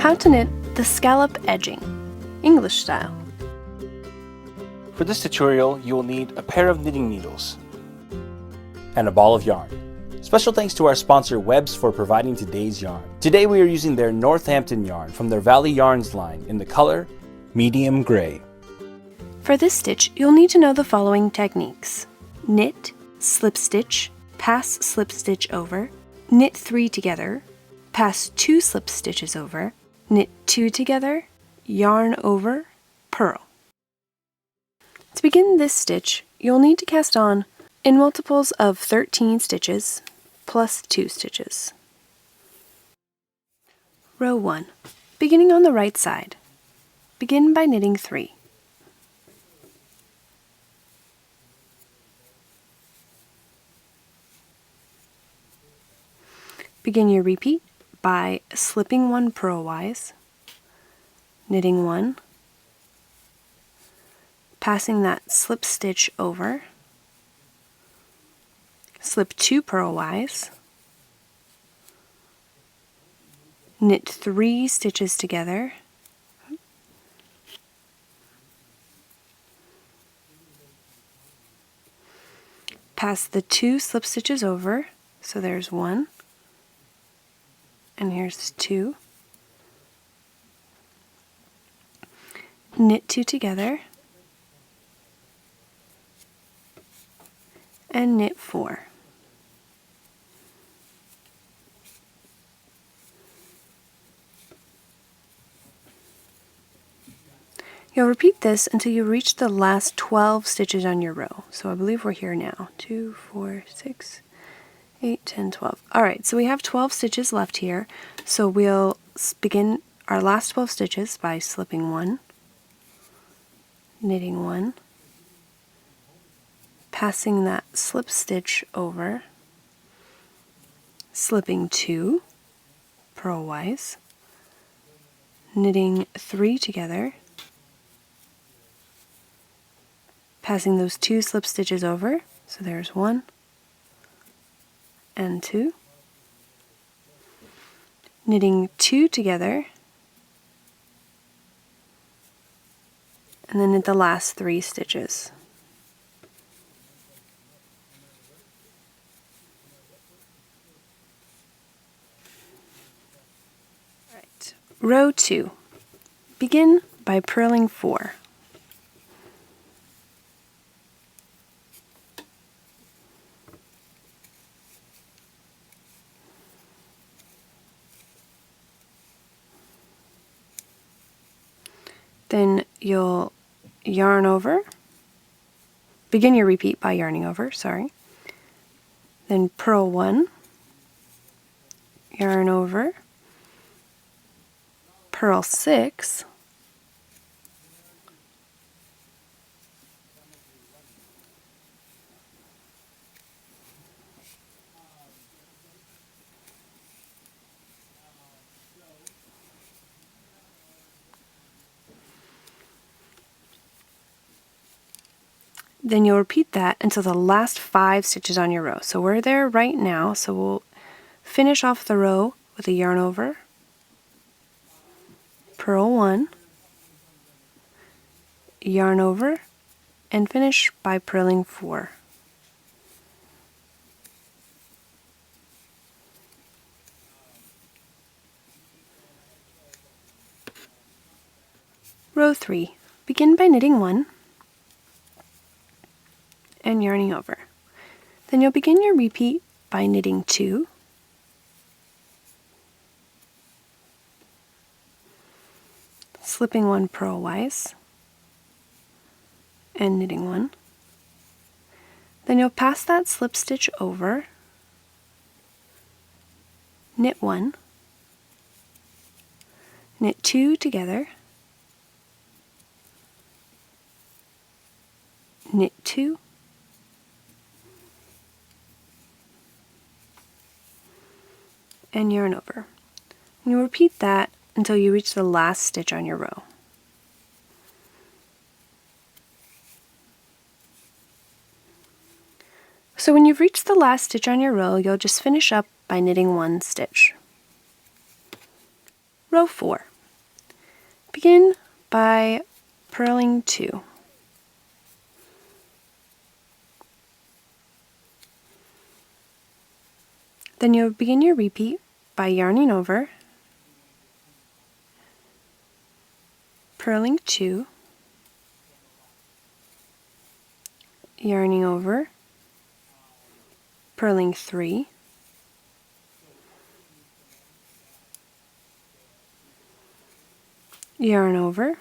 How to knit the scallop edging, English style. For this tutorial, you will need a pair of knitting needles and a ball of yarn. Special thanks to our sponsor Webs for providing today's yarn. Today we are using their Northampton yarn from their Valley Yarns line in the color medium gray. For this stitch, you'll need to know the following techniques: knit, slip stitch, pass slip stitch over, knit 3 together, pass 2 slip stitches over, knit 2 together, yarn over, purl. To begin this stitch, you'll need to cast on in multiples of 13 stitches plus 2 stitches. Row 1. Beginning on the right side. Begin by knitting 3. Begin your repeat by slipping 1 purlwise, knitting 1, passing that slip stitch over, slip 2 purlwise, knit 3 stitches together, pass the 2 slip stitches over, so there's 1, and here's 2, knit 2 together, and knit 4. You'll repeat this until you reach the last 12 stitches on your row. So I believe we're here now. 2, 4, 6, 8, 10, 12. Alright, so we have 12 stitches left here. So we'll begin our last 12 stitches by slipping 1, knitting 1, passing that slip stitch over, slipping 2 purlwise, knitting 3 together, passing those 2 slip stitches over, so there's 1 and 2, knitting 2 together, and then knit the last 3 stitches. Right. Row 2. Begin by purling 4. Then you'll yarn over, begin your repeat by yarning over, then purl 1, yarn over, purl 6, then you'll repeat that until the last 5 stitches on your row. So we're there right now, so we'll finish off the row with a yarn over, purl 1, yarn over, and finish by purling 4. Row 3. Begin by knitting 1 and yarning over. Then you'll begin your repeat by knitting 2, slipping 1 purlwise, and knitting 1. Then you'll pass that slip stitch over, knit 1, knit 2 together, knit 2, and yarn over. And you'll repeat that until you reach the last stitch on your row. So when you've reached the last stitch on your row, you'll just finish up by knitting 1 stitch. Row 4. Begin by purling 2. Then you'll begin your repeat by yarning over, purling 2, yarning over, purling 3, yarn over,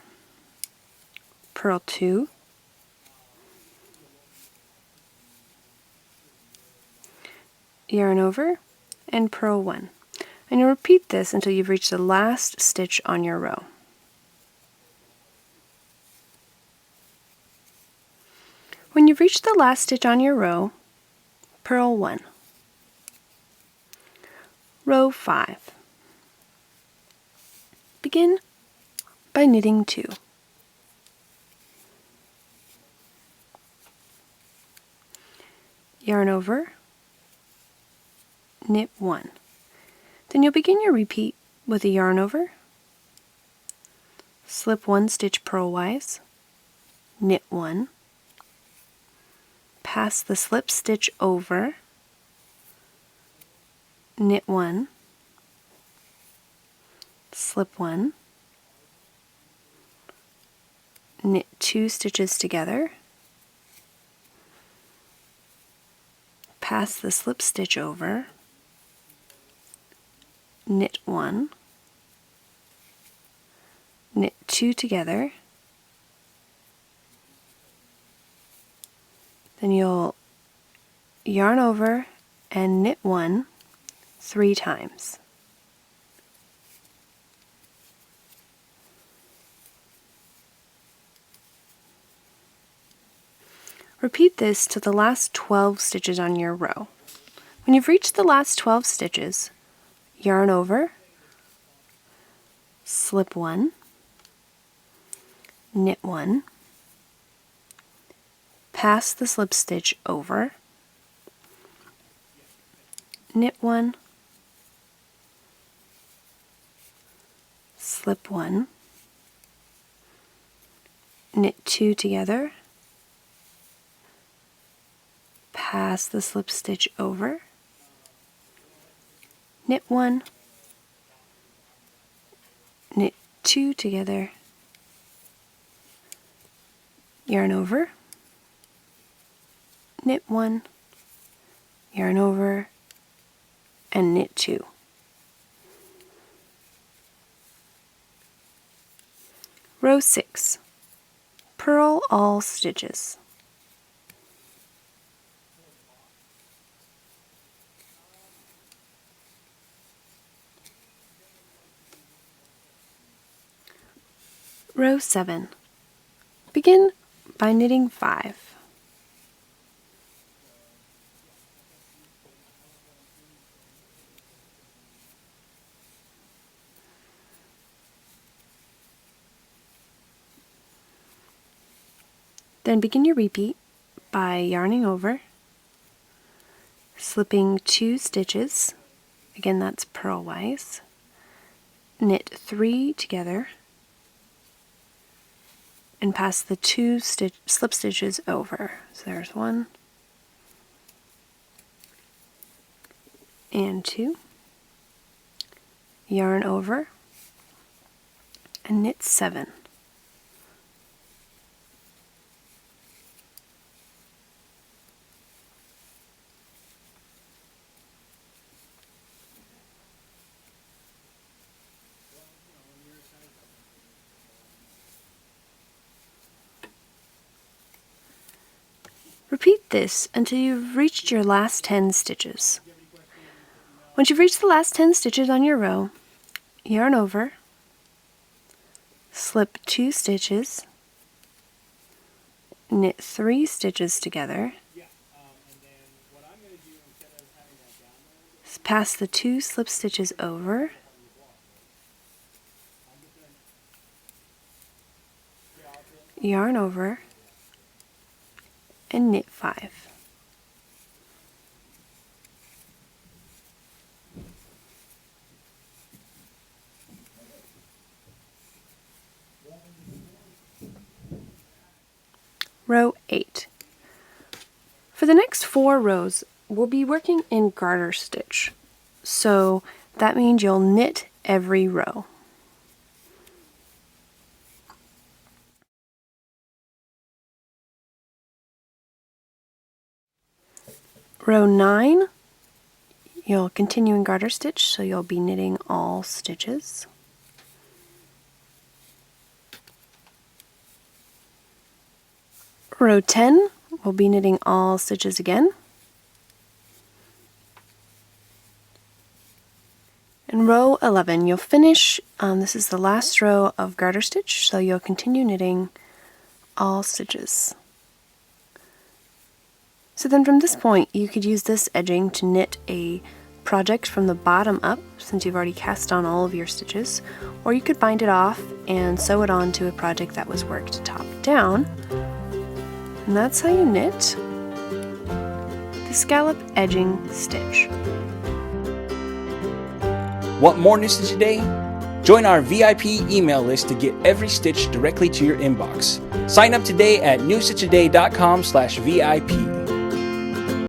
purl 2, yarn over, and purl 1. And you'll repeat this until you've reached the last stitch on your row. When you've reached the last stitch on your row, purl 1. Row 5. Begin by knitting 2. Yarn over, knit 1. Then you'll begin your repeat with a yarn over, slip 1 stitch purlwise, knit 1, pass the slip stitch over, knit 1, slip 1, knit 2 stitches together, pass the slip stitch over, knit 1, knit 2 together, then you'll yarn over and knit 1 3 times. Repeat this to the last 12 stitches on your row. When you've reached the last 12 stitches, yarn over, slip 1, knit 1, pass the slip stitch over, knit 1, slip 1, knit 2 together, pass the slip stitch over, knit 1, knit 2 together, yarn over, knit 1, yarn over, and knit 2. Row 6. Purl all stitches. Row 7. Begin by knitting 5. Then begin your repeat by yarning over, slipping 2 stitches, again that's purlwise, knit 3 together, and pass the 2 slip stitches over. So there's 1 and 2, yarn over, and knit 7. Repeat this until you've reached your last 10 stitches. Once you've reached the last 10 stitches on your row, yarn over, slip 2 stitches, knit 3 stitches together, pass the 2 slip stitches over, yarn over, and knit 5. row 8. For the next 4 rows, we'll be working in garter stitch. So that means you'll knit every row. Row 9, you'll continue in garter stitch, so you'll be knitting all stitches. Row 10, we'll be knitting all stitches again. In row 11, you'll finish, this is the last row of garter stitch, so you'll continue knitting all stitches. So then from this point, you could use this edging to knit a project from the bottom up, since you've already cast on all of your stitches, or you could bind it off and sew it onto a project that was worked top down. And that's how you knit the scallop edging stitch. Want more New Stitch a Day? Join our VIP email list to get every stitch directly to your inbox. Sign up today at newstitchaday.com/VIP.